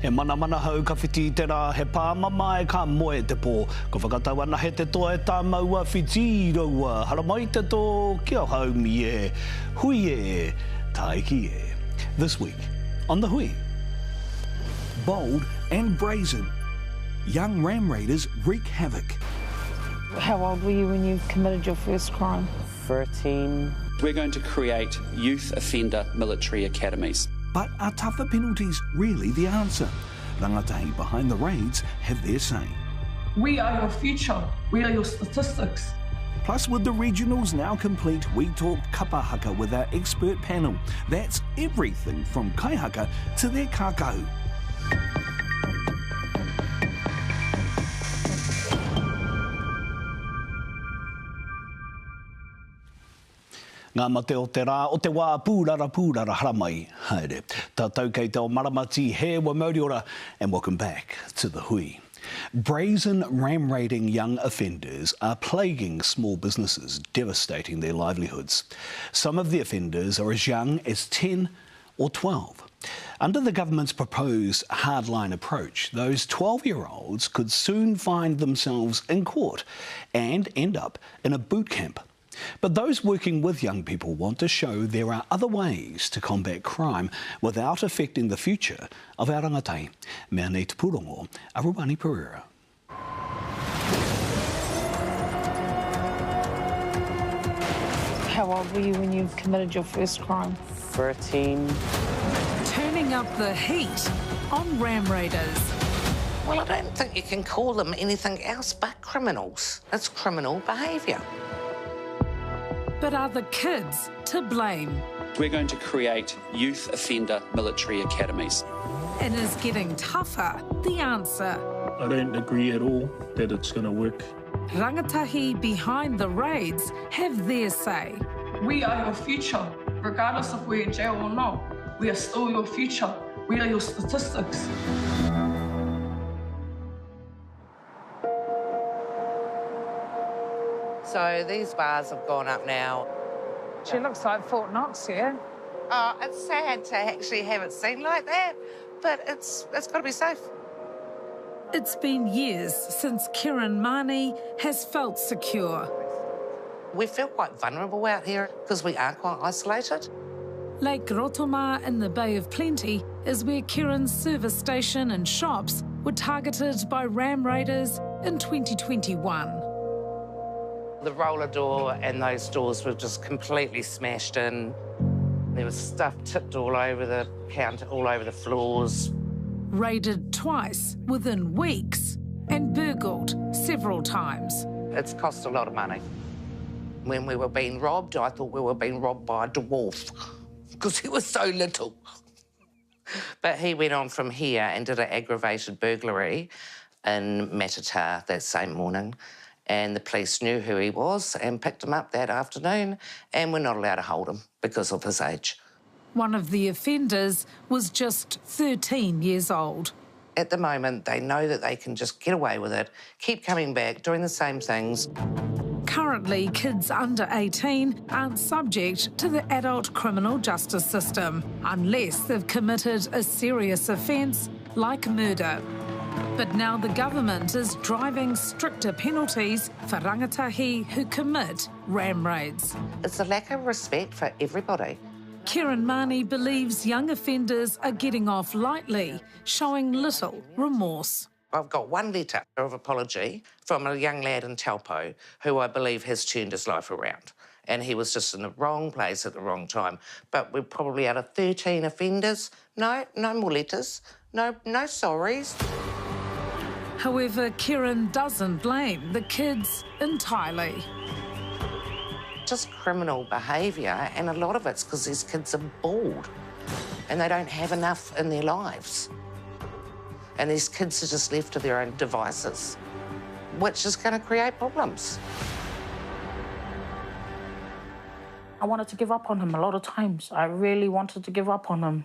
He mana hau ka whiti tera, he pāmama e ka moe te pō. Ko whakatau ana he te toa e tā maua whiti raua. Hara mai te tō, kia hau mi e, hui e, taiki e. This week, on The Hui. Bold and brazen, young ram raiders wreak havoc. How old were you when you committed your first crime? 13. We're going to create youth offender military academies. But are tougher penalties really the answer? Rangatahi behind the raids have their say. We are your future. We are your statistics. Plus, with the regionals now complete, we talked Kapa haka with our expert panel. That's everything from kai haka to their kakau. Ngā mate o te rā, o te wā pūrara haramai, haere. Tātou kei te o maramati, he wa Mauriora, and welcome back to The Hui. Brazen ram raiding young offenders are plaguing small businesses, devastating their livelihoods. Some of the offenders are as young as 10 or 12. Under the government's proposed hardline approach, those 12-year-olds could soon find themselves in court and end up in a boot camp. But those working with young people want to show there are other ways to combat crime without affecting the future of our rangatai. Mea nei te pūrongo, Arubani Pereira. How old were you when you committed your first crime? 13. Turning up the heat on ram raiders. Well, I don't think you can call them anything else but criminals. It's criminal behaviour. But are the kids to blame? We're going to create youth offender military academies. And is getting tougher the answer? I don't agree at all that it's going to work. Rangatahi behind the raids have their say. We are your future. Regardless of we're in jail or not, we are still your future. We are your statistics. So these bars have gone up now. She looks like Fort Knox, yeah? Oh, it's sad to actually have it seen like that, but it's got to be safe. It's been years since Kiran Mani has felt secure. We feel quite vulnerable out here because we are quite isolated. Lake Rotoma in the Bay of Plenty is where Kiran's service station and shops were targeted by ram raiders in 2021. The roller door and those doors were just completely smashed in. There was stuff tipped all over the counter, all over the floors. Raided twice within weeks and burgled several times. It's cost a lot of money. When we were being robbed, I thought we were being robbed by a dwarf because he was so little. But he went on from here and did an aggravated burglary in Matata that same morning. And the police knew who he was and picked him up that afternoon, and we're not allowed to hold him because of his age. One of the offenders was just 13 years old. At the moment, they know that they can just get away with it, keep coming back, doing the same things. Currently, kids under 18 aren't subject to the adult criminal justice system unless they've committed a serious offence like murder. But now the government is driving stricter penalties for rangatahi who commit ram raids. It's a lack of respect for everybody. Kiran Mani believes young offenders are getting off lightly, showing little remorse. I've got one letter of apology from a young lad in Taupo who I believe has turned his life around. And he was just in the wrong place at the wrong time. But we're probably out of 13 offenders. No more letters. No sorries. However, Kiran doesn't blame the kids entirely. Just criminal behaviour, and a lot of it's because these kids are bored and they don't have enough in their lives. And these kids are just left to their own devices, which is going to create problems. I wanted to give up on him a lot of times. I really wanted to give up on him.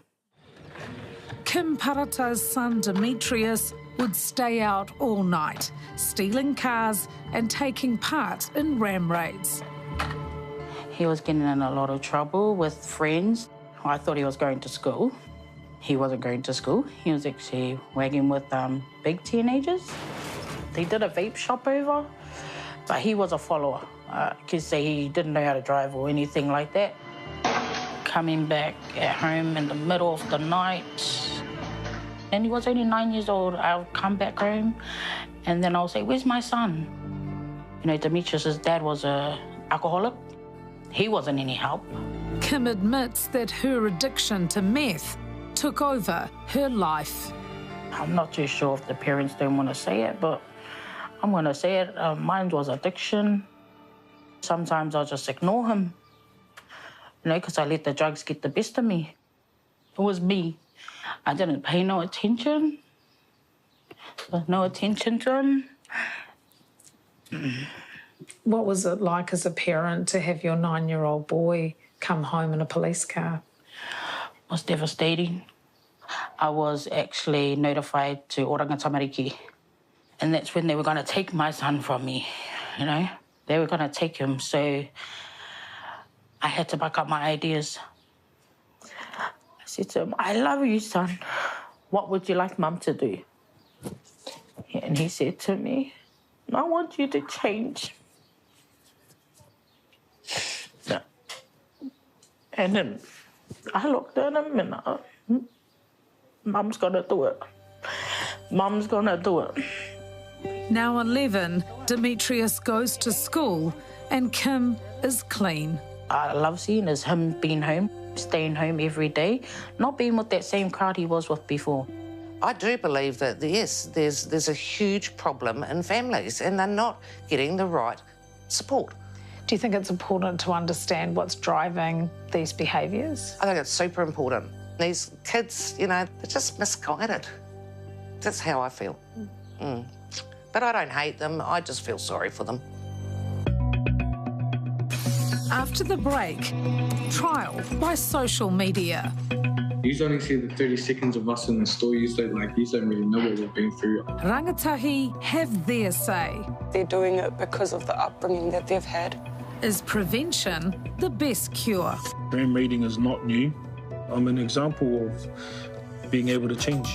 Kim Parata's son Demetrius would stay out all night, stealing cars and taking part in ram raids. He was getting in a lot of trouble with friends. I thought he was going to school. He wasn't going to school. He was actually working with big teenagers. They did a vape shop over, but he was a follower. Kids say he didn't know how to drive or anything like that. Coming back at home in the middle of the night, and he was only 9 years old. I'll come back home, and then I'll say, "Where's my son?" You know, Demetrius's dad was an alcoholic. He wasn't any help. Kim admits that her addiction to meth took over her life. I'm not too sure if the parents don't want to say it, but I'm going to say it. Mine was addiction. Sometimes I'll just ignore him, you know, because I let the drugs get the best of me. It was me. I didn't pay no attention. There was no attention to him. What was it like as a parent to have your 9-year-old boy come home in a police car? It was devastating. I was actually notified to Oranga Tamariki, and that's when they were going to take my son from me, you know. They were going to take him, so I had to back up my ideas. I said to him, "I love you, son. What would you like Mum to do?" And he said to me, "I want you to change." And then I looked at him and Mum's gonna do it. Mum's gonna do it. Now 11, Demetrius goes to school and Kim is clean. I love seeing is him being home, staying home every day, not being with that same crowd he was with before. I do believe that, yes, there's a huge problem in families and they're not getting the right support. Do you think it's important to understand what's driving these behaviours? I think it's super important. These kids, you know, they're just misguided. That's how I feel. But I don't hate them, I just feel sorry for them. After the break, trial by social media. You only see the 30 seconds of us in the store. You don't really know what we've been through. Rangatahi have their say. They're doing it because of the upbringing that they've had. Is prevention the best cure? Brain reading is not new. I'm an example of being able to change.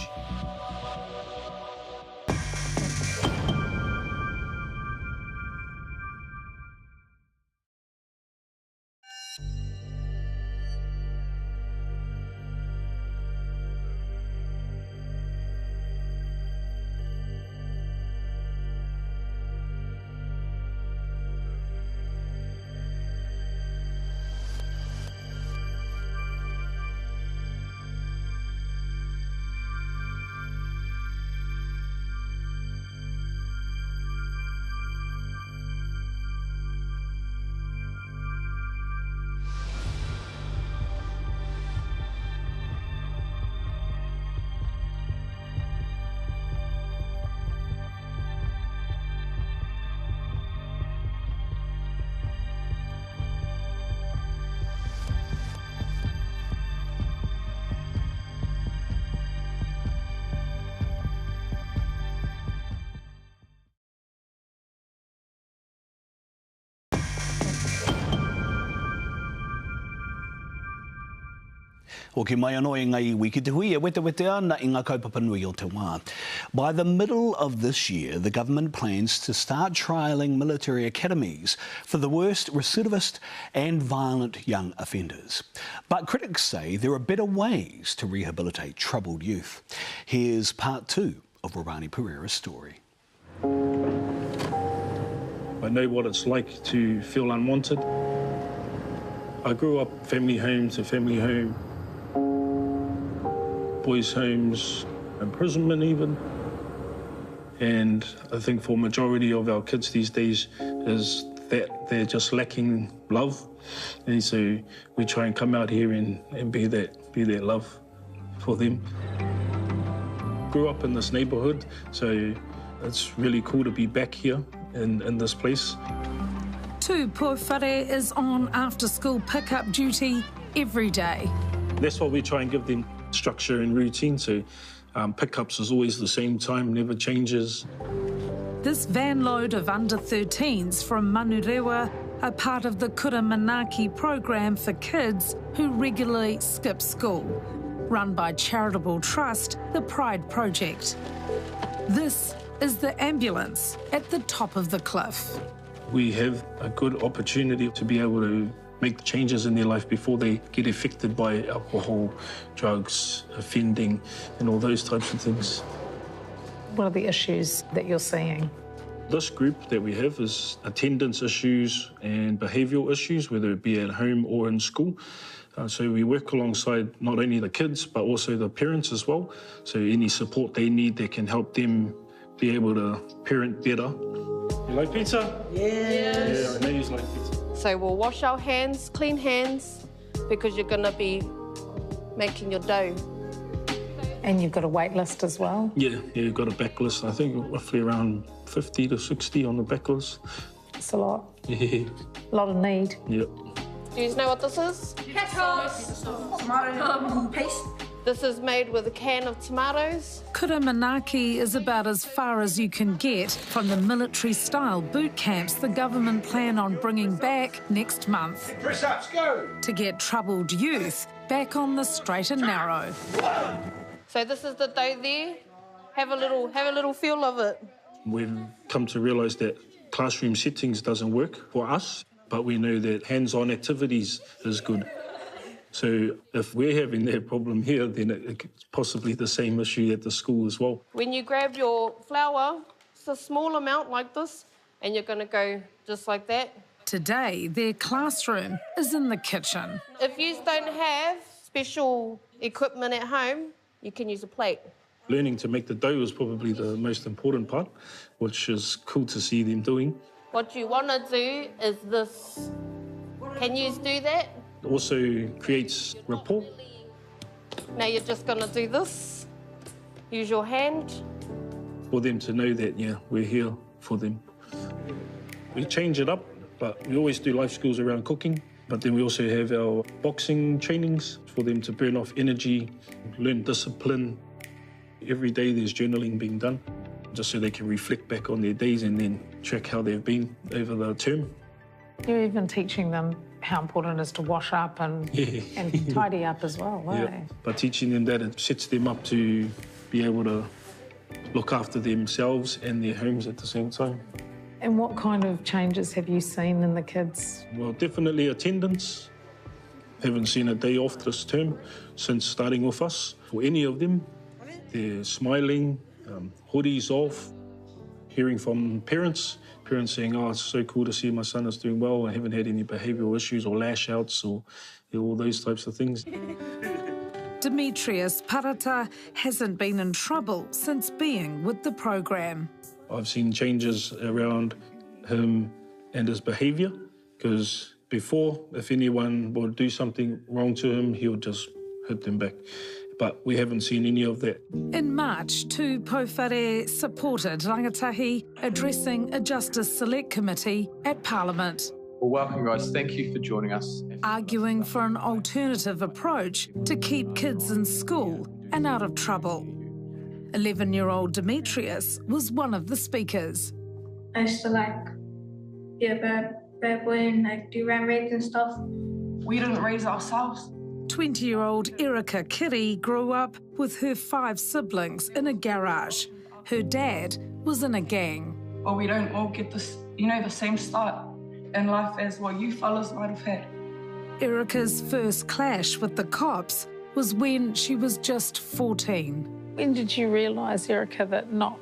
O ke mai anō e ngai wiki te hui e wete ana i ngā kaupapa nui o te wā. By the middle of this year, the government plans to start trialling military academies for the worst recidivist and violent young offenders. But critics say there are better ways to rehabilitate troubled youth. Here's part 2 of Rorani Pereira's story. I know what it's like to feel unwanted. I grew up family home to family home, boys' homes, imprisonment even. And I think for majority of our kids these days is that they're just lacking love. And so we try and come out here and be that love for them. Grew up in this neighbourhood, so it's really cool to be back here in this place. Tu Poifare is on after-school pickup duty every day. That's why we try and give them structure and routine, so pickups is always the same time, never changes. This van load of under-13s from Manurewa are part of the Kura Manaki program for kids who regularly skip school. run by charitable trust, the Pride Project. This is the ambulance at the top of the cliff. We have a good opportunity to be able to make changes in their life before they get affected by alcohol, drugs, offending, and all those types of things. What are the issues that you're seeing? This group that we have is attendance issues and behavioural issues, whether it be at home or in school. So we work alongside not only the kids, but also the parents as well. So any support they need that can help them be able to parent better. You like pizza? Yes. Yeah, I know you like pizza. So we'll wash our hands, clean hands, because you're going to be making your dough. And you've got a wait list as well? Yeah, you've got a backlist. I think roughly around 50 to 60 on the backlist. It's a lot. Yeah. A lot of need. Yep. Do you know what this is? Tomato paste. This is made with a can of tomatoes. Kuramanaki is about as far as you can get from the military-style boot camps the government plan on bringing back next month. Press ups, go! To get troubled youth back on the straight and narrow. So this is the dough there. Have a little feel of it. We've come to realise that classroom settings doesn't work for us, but we know that hands-on activities is good. So if we're having that problem here, then it's possibly the same issue at the school as well. When you grab your flour, it's a small amount like this, and you're going to go just like that. Today, their classroom is in the kitchen. If you don't have special equipment at home, you can use a plate. Learning to make the dough is probably the most important part, which is cool to see them doing. What you want to do is this. Can you do that? It also creates rapport. Now you're just going to do this. Use your hand. For them to know that, yeah, we're here for them. We change it up, but we always do life skills around cooking. But then we also have our boxing trainings for them to burn off energy, learn discipline. Every day there's journaling being done, just so they can reflect back on their days and then track how they've been over the term. You're even teaching them how important it is to wash up and tidy up as well, eh? Yeah. By teaching them that, it sets them up to be able to look after themselves and their homes at the same time. And what kind of changes have you seen in the kids? Well, definitely attendance. Haven't seen a day off this term since starting with us. For any of them, they're smiling, hoodies off, hearing from parents saying, oh, it's so cool to see my son is doing well. I haven't had any behavioural issues or lash outs or all those types of things. Demetrius Parata hasn't been in trouble since being with the program. I've seen changes around him and his behaviour, because before, if anyone would do something wrong to him, he would just hit them back. But we haven't seen any of that. In March, Tu Pouwhare supported Rangatahi addressing a Justice Select Committee at Parliament. Well, welcome, guys. Thank you for joining us. Arguing for an alternative approach to keep kids in school and out of trouble. 11-year-old Demetrius was one of the speakers. I used to be a bad boy and do ram raids and stuff. We didn't raise ourselves. 20-year-old Erica Kiri grew up with her 5 siblings in a garage. Her dad was in a gang. Well, we don't all get this, the same start in life as what you fellas might have had. Erica's first clash with the cops was when she was just 14. When did you realise, Erica, that not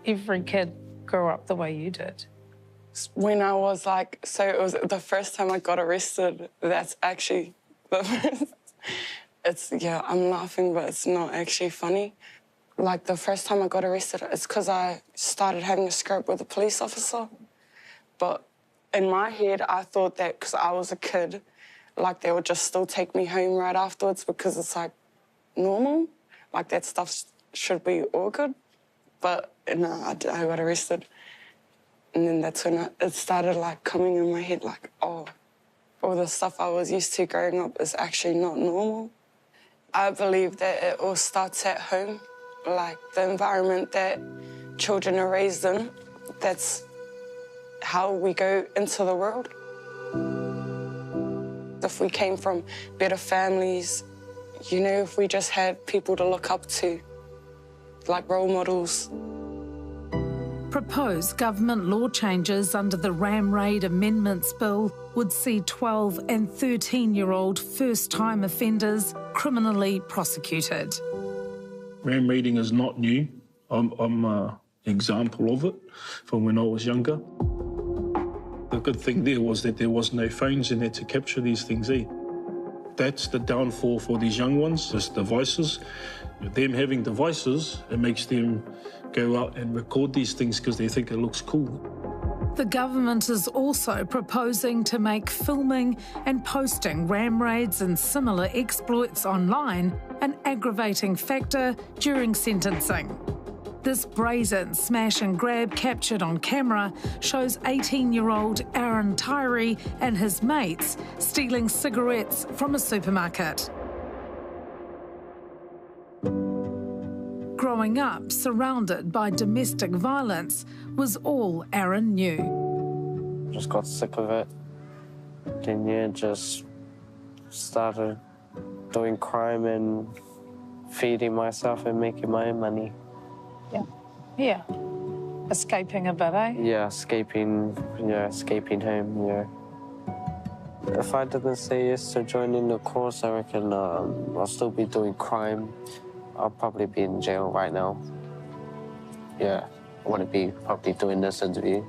every kid grew up the way you did? When I was so it was the first time I got arrested. That's actually the first. I'm laughing, but it's not actually funny. The first time I got arrested, it's because I started having a scrap with a police officer. But in my head, I thought that because I was a kid, they would just still take me home right afterwards because it's normal. That stuff should be all good. But no, I got arrested. And then that's when it started coming in my head oh, all the stuff I was used to growing up is actually not normal. I believe that it all starts at home. The environment that children are raised in, that's how we go into the world. If we came from better families, you know, if we just had people to look up to, like role models. Proposed government law changes under the Ram Raid Amendments Bill would see 12 and 13-year-old first-time offenders criminally prosecuted. Ram raiding is not new. I'm an example of it from when I was younger. The good thing there was that there was no phones in there to capture these things, eh? That's the downfall for these young ones, is devices. Them having devices, it makes them go out and record these things because they think it looks cool. The government is also proposing to make filming and posting ram raids and similar exploits online an aggravating factor during sentencing. This brazen smash and grab captured on camera shows 18-year-old Aaron Tyree and his mates stealing cigarettes from a supermarket. Growing up surrounded by domestic violence was all Aaron knew. Just got sick of it. Then, yeah, just started doing crime and feeding myself and making my own money. Yeah. Escaping a bit, eh? Yeah, escaping home, yeah. If I didn't say yes to joining the course, I reckon I'll still be doing crime. I'll probably be in jail right now. Yeah, I wouldn't be probably doing this interview.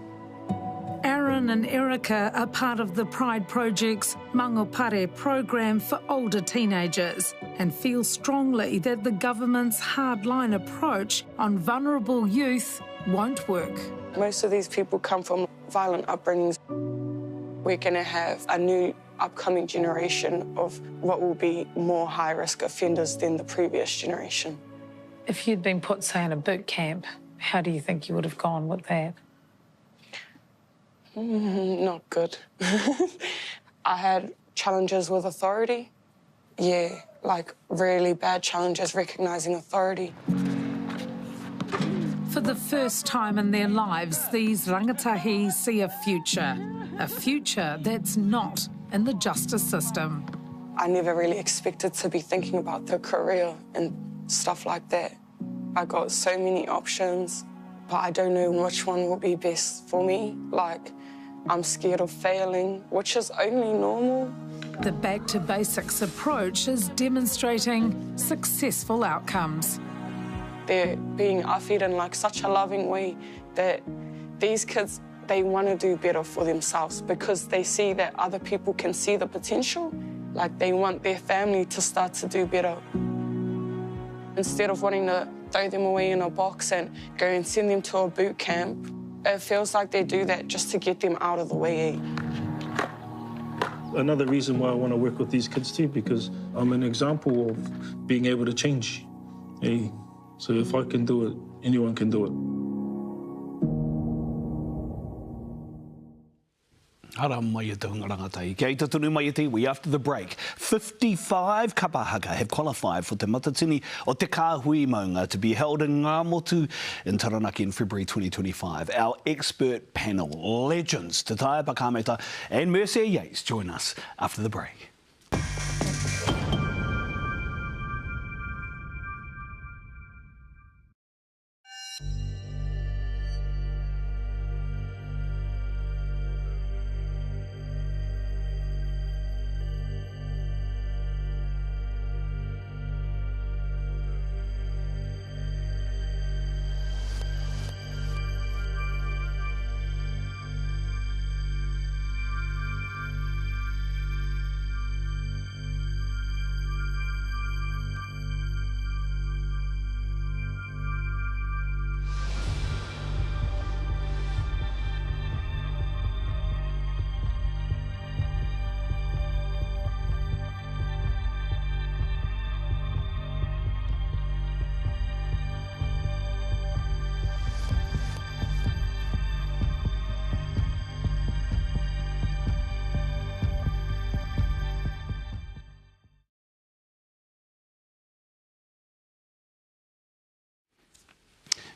Aaron and Erica are part of the Pride Project's Mangopare program for older teenagers and feel strongly that the government's hardline approach on vulnerable youth won't work. Most of these people come from violent upbringings. We're going to have a new upcoming generation of what will be more high-risk offenders than the previous generation. If you'd been put, say, in a boot camp, how do you think you would have gone with that? Not good. I had challenges with authority. Yeah, like really bad challenges recognising authority. For the first time in their lives, these rangatahi see a future that's not in the justice system. I never really expected to be thinking about the career and stuff like that. I got so many options, but I don't know which one will be best for me. Like, I'm scared of failing, which is only normal. The back to basics approach is demonstrating successful outcomes. They're being offered in like such a loving way that these kids, they want to do better for themselves because they see that other people can see the potential. Like they want their family to start to do better. Instead of wanting to throw them away in a box and go and send them to a boot camp, it feels like they do that just to get them out of the way. Another reason why I want to work with these kids too, because I'm an example of being able to change. Hey, so if I can do it, anyone can do it. Hara mai e te hunga rangatai. Kei te tunu mai e te iwi after the break. 55 Kapa haka have qualified for te matatini o te kāhui maunga to be held in Ngā Motu in Taranaki in February 2025. Our expert panel, legends Te Tae Pakameta and Mercer Yates join us after the break.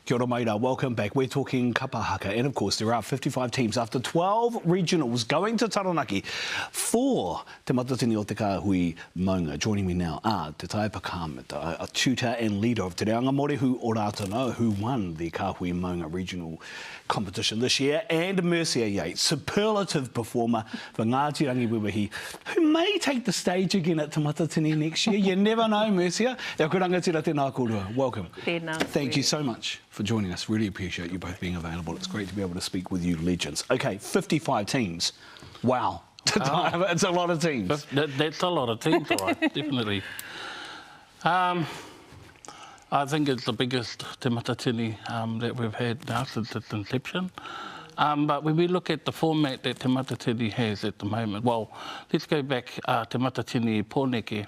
Kia ora mai rā, welcome back. We're talking Kapa haka, and of course there are 55 teams after 12 regionals going to Taranaki for te matatini o te kāhui maunga. Joining me now are Te Tai Pakamata, a tutor and leader of Te Reanga Morehu o Rātana, who won the kāhui maunga regional competition this year, and Mercia Yates, superlative performer for Ngāti Rangi Wiwahi, who may take the stage again at Te Matatini next year. You never know, Mercia. E aku rangatira tēnā kōrua. Welcome. Thank you so much for joining us. Really appreciate you both being available. It's great to be able to speak with you legends. Okay, 55 teams. Wow. It's a lot of teams. That's a lot of teams, all right, definitely. I think it's the biggest Te Matatini that we've had now since its inception. But when we look at the format that Te Matatini has at the moment, well, let's go back Te Matatini Pōneke,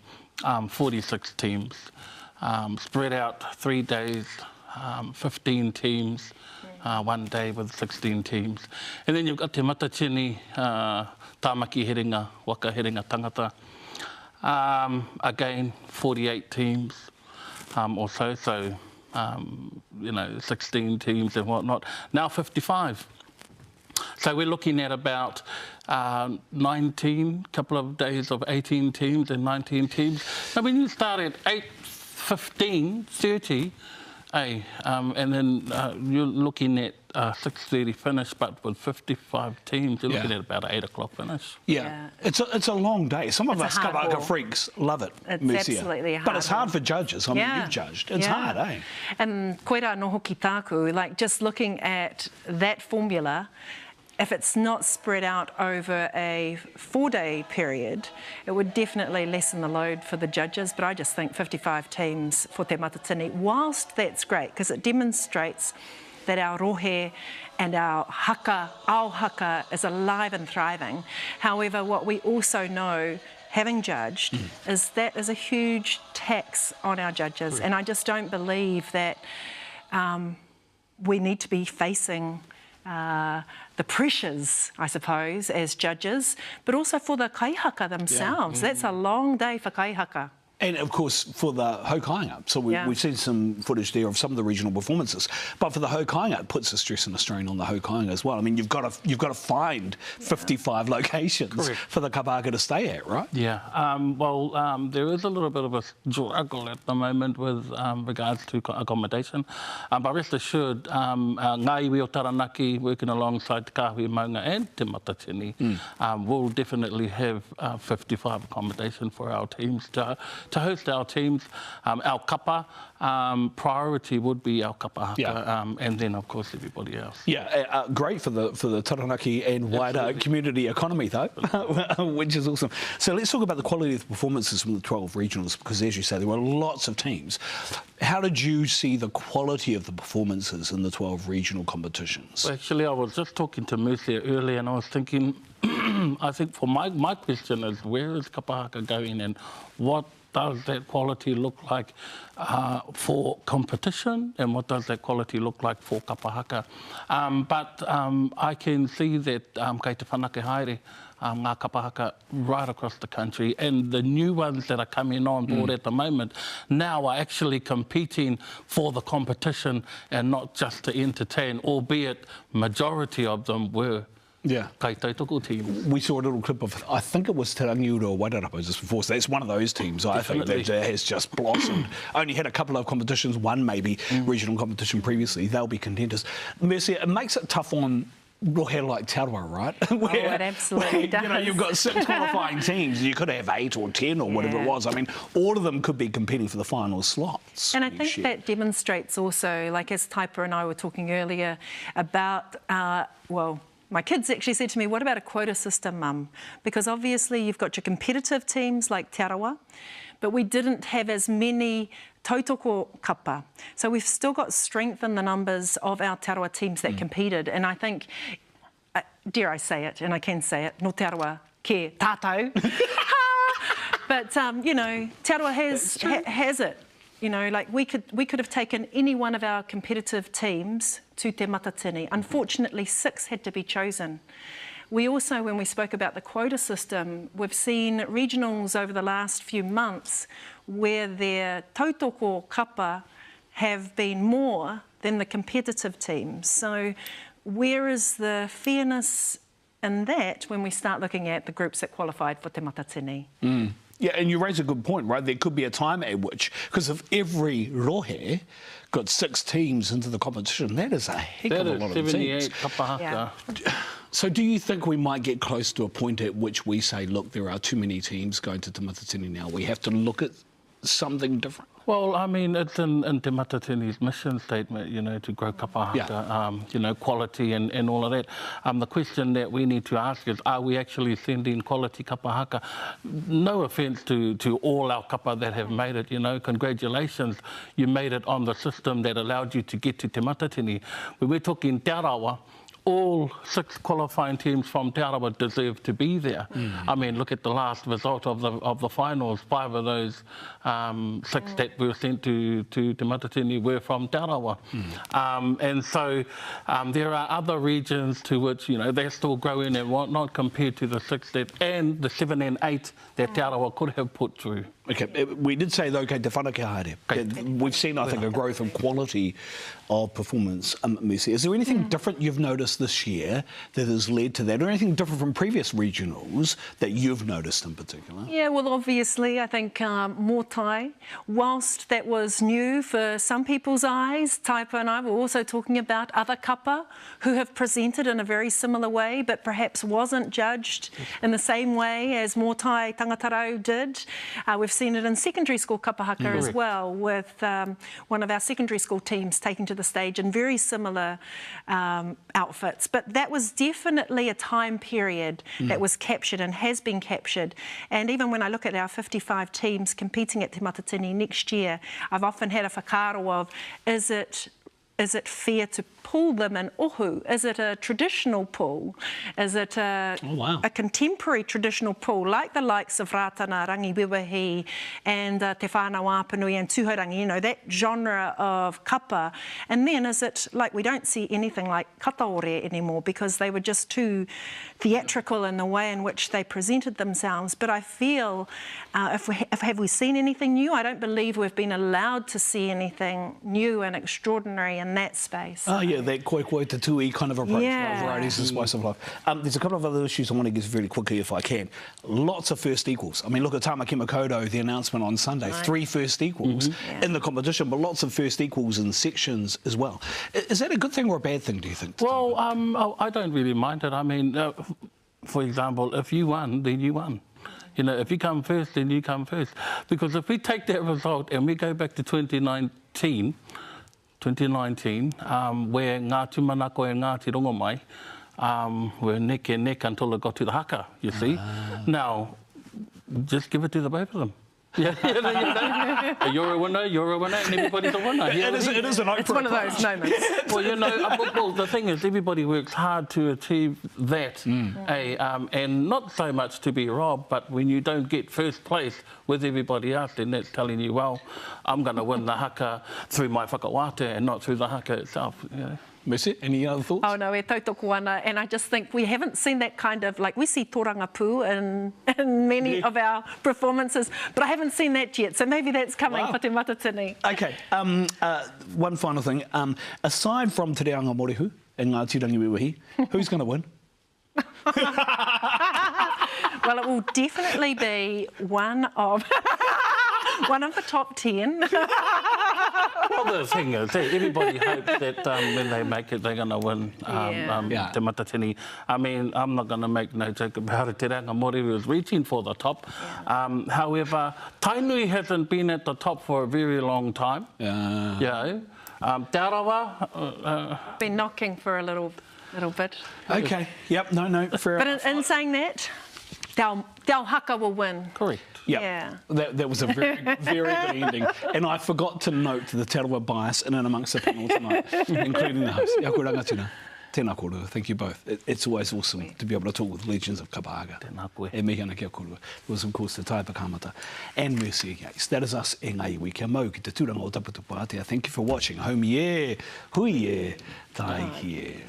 46 teams, spread out 3 days, 15 teams, 1 day with 16 teams. And then you've got Te Matatini Tāmaki Heringa, Waka Heringa Tangata, again 48 teams. Or so, you know, 16 teams and whatnot. Now 55. So we're looking at about 19, couple of days of 18 teams and 19 teams. Now when you start at 8, 15, 30, and then you're looking at 6:30 finish, but with 55 teams, you're looking at about an 8 o'clock finish. Yeah. It's a long day. Some of us Kapa haka freaks love it, It's Mercia. absolutely hard. But it's hard for judges. I mean, you've judged. It's hard, eh? And koera no hoki tāku, like just looking at that formula, if it's not spread out over a 4-day period, it would definitely lessen the load for the judges. But I just think 55 teams for Te Matatini, whilst that's great, because it demonstrates that our rohe and our haka is alive and thriving. However, what we also know, having judged, is that is a huge tax on our judges. And I just don't believe that we need to be facing the pressures, I suppose, as judges, but also for the kaihaka themselves. That's a long day for kaihaka. And of course for the hokainga, so we've seen some footage there of some of the regional performances. But for the hokainga, it puts a stress and a strain on the hokainga as well. I mean, you've got to find 55 locations for the Kapa haka to stay at, right? Yeah. There is a little bit of a struggle at the moment with regards to accommodation. But rest assured, Ngā iwi o Taranaki, working alongside Te Kāhui Maunga and Te Matatini, will definitely have 55 accommodation for our teams to host our teams. Our kapa, priority would be our kapa haka, and then of course everybody else. Yeah, great for the Taranaki and wider community economy though, which is awesome. So let's talk about the quality of the performances from the 12 regionals, because as you say, there were lots of teams. How did you see the quality of the performances in the 12 regional competitions? Well, actually, I was just talking to Mercia earlier and I was thinking, I think for my question is, where is Kapa haka going and what does that quality look like for competition, and what does that quality look like for Kapa haka? But I can see that kei te whanake haere, ngā Kapa haka right across the country, and the new ones that are coming on board at the moment now are actually competing for the competition and not just to entertain, albeit majority of them were kei tautoko teams. We saw a little clip of, I think it was Te Rangiura or Wairarapa just before, so that's one of those teams I think that has just blossomed. Only had a couple of competitions, one maybe regional competition previously. They'll be contenders. Mercia, it makes it tough on rohe like Te Aroha, right? It absolutely does. You know, you've got 6 qualifying teams and you could have 8 or 10 or whatever it was. I mean, all of them could be competing for the final slots. And I think that demonstrates also, like as Taipa and I were talking earlier about, my kids actually said to me, what about a quota system, Mum? Because obviously you've got your competitive teams like Te Aroha, but we didn't have as many tautoko kapa. So we've still got strength in the numbers of our Te Aroha teams that competed. And I think, dare I say it, and I can say it, no Te Aroha ke tātou. But, you know, Te Aroha has it. You know, like we could have taken any one of our competitive teams to Te Matatini. Unfortunately, 6 had to be chosen. We also, when we spoke about the quota system, we've seen regionals over the last few months where their tautoko kapa have been more than the competitive teams. So where is the fairness in that when we start looking at the groups that qualified for Te Matatini? Yeah, and you raise a good point, right? There could be a time at which, because if every rohe got 6 teams into the competition, that is a heck of a lot of teams. 78 Kapa haka. So do you think we might get close to a point at which we say, look, there are too many teams going to Te Matatini now, we have to look at something different? Well, I mean, it's in Te Matatini's mission statement, you know, to grow kapa haka, you know, quality and all of that. The question that we need to ask is, are we actually sending quality kapa haka? No offence to all our kapa that have made it, you know, congratulations, you made it on the system that allowed you to get to Te Matatini. When we're talking Te Arawa, all 6 qualifying teams from Te Arawa deserve to be there. I mean, look at the last result of the finals. 5 of those 6 that were sent to Te Matatini were from Te Arawa. And so there are other regions to which, you know, they're still growing and whatnot compared to the 6 that, and the 7 and 8 that Te Arawa could have put through. Okay, we did say, though, te whanake haere. We've seen, I think, a growth of quality of performance. Mercy, is there anything different you've noticed this year that has led to that, or anything different from previous regionals that you've noticed in particular? Yeah, well, obviously, I think Motai, whilst that was new for some people's eyes, Taipa and I were also talking about other kapa who have presented in a very similar way, but perhaps wasn't judged in the same way as Motai Tangatarau did. We've seen it in secondary school kapa haka as well, with one of our secondary school teams taking to the stage in very similar outfits. But that was definitely a time period that was captured and has been captured. And even when I look at our 55 teams competing at Te Matatini next year, I've often had a whakaaro of, is it fair to pull them in ohu? Is it a traditional pull? Is it a contemporary traditional pull, like the likes of Rātana, Rangiwiwahi, and Te Whānau Āpanui and Tūhorangi, you know, that genre of kapa? And then is it like we don't see anything like kataore anymore because they were just too theatrical in the way in which they presented themselves? But I feel, have we seen anything new? I don't believe we've been allowed to see anything new and extraordinary in that space. Yeah, that koe te tui kind of approach, varieties and spice of life. There's a couple of other issues I want to get really quickly if I can. Lots of first equals. I mean, look at Tamaki Makoto, the announcement on Sunday, 3 first equals in the competition, but lots of first equals in sections as well. Is that a good thing or a bad thing, do you think? Well, I don't really mind it. I mean, for example, if you won, then you won. You know, if you come first, then you come first. Because if we take that result and we go back to 2019, where Ngā Tumanako and Ngāti Rongomai were neck and neck until it got to the haka, you see. Now, just give it to the both of them. You're a winner, and everybody's a winner. It is an open. It's one of those moments. Well, you know, the thing is, everybody works hard to achieve that, and not so much to be robbed, but when you don't get first place with everybody else, then that's telling you, well, I'm going to win the haka through my whakawate and not through the haka itself. You know. Mercy, any other thoughts? Oh no, e tautoko ana, and I just think we haven't seen that kind of, like we see toranga pū in many of our performances, but I haven't seen that yet, so maybe that's coming for Te Matatini. Okay, one final thing. Aside from Te Reanga Morihu and Ngāti Rangiwiwahi, who's going to win? Well, it will definitely be one of the top 10. Well, the thing is, everybody hopes that when they make it, they're going to win Te Matatini. I mean, I'm not going to make no joke about it. Te Reanga Morihu is reaching for the top. However, Tainui hasn't been at the top for a very long time. Te Arawa... been knocking for a little bit. Okay, yep, no, fair enough. But in saying that, Te Ao Haka will win. Correct. Yeah, that was a very, very good ending. And I forgot to note the Te Arawa bias in and amongst the panel tonight, including the host. Ia koe rangatira. Tēnā kōrua. Thank you both. It's always awesome to be able to talk with legends of Kapa haka. Tēnā koe. E mihi ana kia kōrua. It was, of course, the Taipa Kamata and Mercy Yates. That is us e ngai iwi. Kia mau ki te tūranga o Taputupu Atea. Thank you for watching. Home ye, hui ye, tai ye.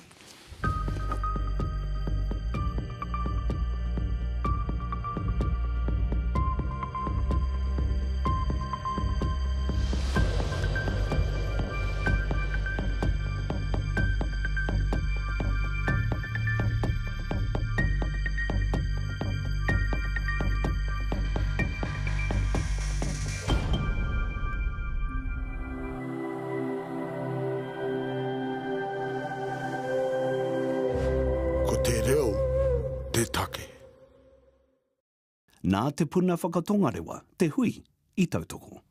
te reo, te take. Nā te puna whakatongarewa, te hui, I tautoko.